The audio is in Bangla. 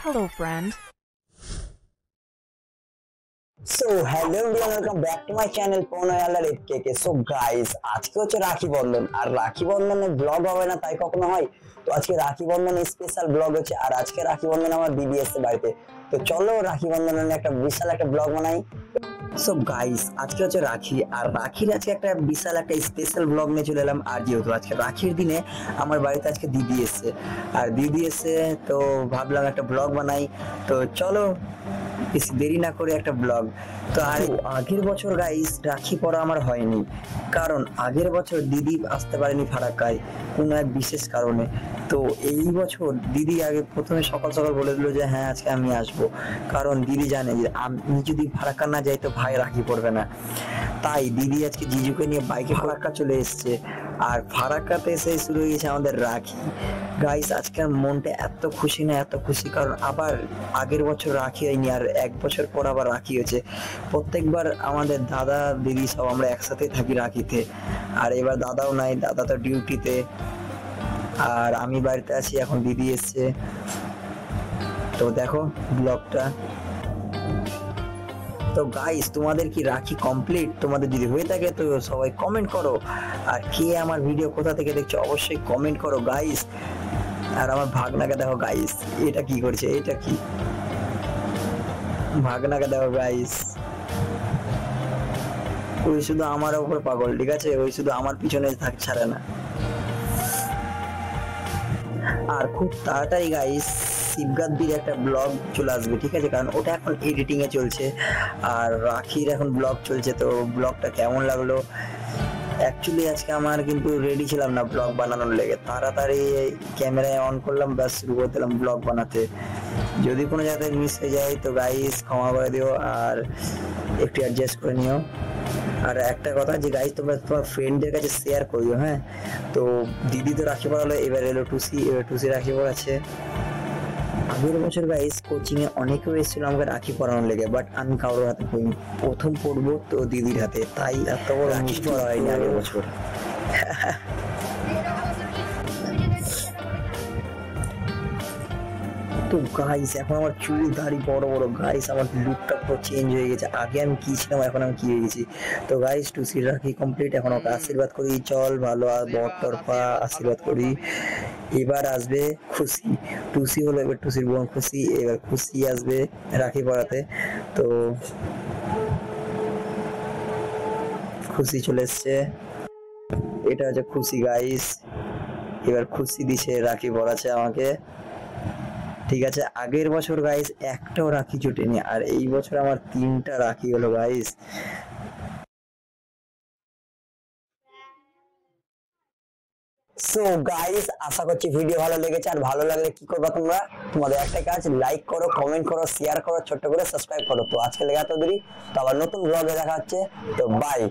Hello, friend. So hello everyone, welcome back to my channel পনয়ালার এফকে। সো গাইস, আজকে হচ্ছে রাখি বন্ধন, আর রাখি বন্ধনের ব্লগ হবে না তাই কখনো হয়? তো আজকে রাখি বন্ধন স্পেশাল ব্লগ হচ্ছে, আর আজকে রাখি বন্ধন আমার দিদি এসেছে বাড়িতে। তো চলো রাখি বন্ধনের একটা বিশাল একটা ব্লগ বানাই। সো গাইস, আজকে হচ্ছে রাখি, আর রাখির আজকে একটা বিশাল একটা স্পেশাল ব্লগ নিয়ে চলে এলাম। আর যেহেতু আজকে রাখির দিনে আমার বাড়িতে আজকে দিদি এসেছে, আর দিদি এসে তো ভাবলাম একটা ব্লগ বানাই। তো চলো বেশি দেরি না করে একটা ব্লগ। তো আর আগের বছর গাইস রাখি পরা আমার হয়নি, কারণ আগের বছর দিদি আসতে পারেনি ফারাক্কায় কোনো এক বিশেষ কারণে। তো এই বছর দিদি আগে প্রথমে সকাল সকাল বলে দিল যে হ্যাঁ আজকে আমি আসবো, কারণ দিদি জানে যে আমি যদি ফারাক্কা না যাই তো ভাই রাখি পড়বে না। তাই দিদি আজকে জিজুকে নিয়ে বাইকে ফারাক্কা চলে এসছে, আর ফারাক্কাতে এসে শুরু হয়ে গেছে আমাদের রাখি। গাইস আজকের মনটা এত খুশি না এত খুশি, কারণ আবার আগের বছর রাখি হয়নি, আর এক বছর পর আবার রাখি হয়েছে। প্রত্যেকবার আমাদের দাদা দিদি সব আমরা একসাথে থাকি রাখিতে, আর এবার দাদাও নাই, দাদা তো ডিউটিতে, আর আমি বাড়িতে আছি। এখন দিদি এসছে, তো দেখো ব্লগটা। তো গাইস, তোমাদের কি রাখি কমপ্লিট? তোমাদের যদি হয়ে থাকে তো সবাই কমেন্ট করো, আর কে আমার ভিডিও কোথা থেকে দেখছো অবশ্যই কমেন্ট করো গাইস। আর আমার ভাগনাকে দেখো গাইস, এটা কি করছে, এটা কি ভাগনাকে দেখো গাইস, ওই শুধু আমার উপর পাগল, ঠিক আছে? ওই শুধু আমার পিছনে ছাড়ে না। আর খুব তাড়াতাড়ি গাইস শিবগাদ্দির একটা ব্লগ চলে আসবে, ঠিক আছে? কারণ ওটা এখন এডিটিং এ চলছে, আর রাখির এখন ব্লগ চলছে। তো ব্লগটা কেমন লাগলো? অ্যাকচুয়ালি আজকে আমার কিন্তু রেডি ছিলাম না ব্লগ বানানোর লেগে, তাড়াতাড়ি ক্যামেরায় অন করলাম, ব্যাস শুরু করে দিলাম ব্লগ বানাতে। যদি কোনো জায়গায় মিস হয়ে যায় তো গাইস ক্ষমা করে দিও, আর একটু অ্যাডজাস্ট করে নিও। আর একটা কথা যে গাইস, তোমরা তোমার ফ্রেন্ডদের কাছে শেয়ার করিও, হ্যাঁ? তো দিদি তো রাখি পড়ালো, এবার এলো টুসি, এবার টুসি রাখি পড়াচ্ছে। আগের বছর গাইস কোচিং এ অনেকেও এসেছিল আমাকে রাখি পরানোর লেগে, বাট আমি কারোর হাতে পড়িনি, প্রথম পড়বো তো দিদির হাতে, তাই এত বড় রাখি পরা হয়নি আগের বছর। তো গাইস এখন আমার চুল দাড়ি বড় বড়, গাইস আমার লুকটা পুরো চেঞ্জ হয়ে গেছে। আগে আমি কি ছিলাম, এখন আমি কি হয়ে গেছি। তো গাইস টুসির রাখি কমপ্লিট, এখন ওকে আশীর্বাদ করি, চল ভালো আর বর তরফা আশীর্বাদ করি। এবার আসবে খুশি, টুসি হলো এবার টুসির বোন খুশি, এবার খুশি আসবে রাখি পরাতে। তো খুশি চলে এসছে, এটা হচ্ছে খুশি গাইস। এবার খুশি দিছে রাখি পরাচ্ছে আমাকে, ঠিক আছে? আগের বছর গাইস একটাও রাখি জুটেনি, আর এই বছর আমার 3টা রাখি হলো গাইস। সো গাইস, আশা করছি ভিডিও ভালো লেগেছে, আর ভালো লাগলে কি করবা তোমরা? তোমাদের একটা কাজ, লাইক করো, কমেন্ট করো, শেয়ার করো, ছোট্ট করে সাবস্ক্রাইব করো। তো আজকে লেগে এত দেরি, তো আবার নতুন ব্লগে দেখা হচ্ছে। তো বাই।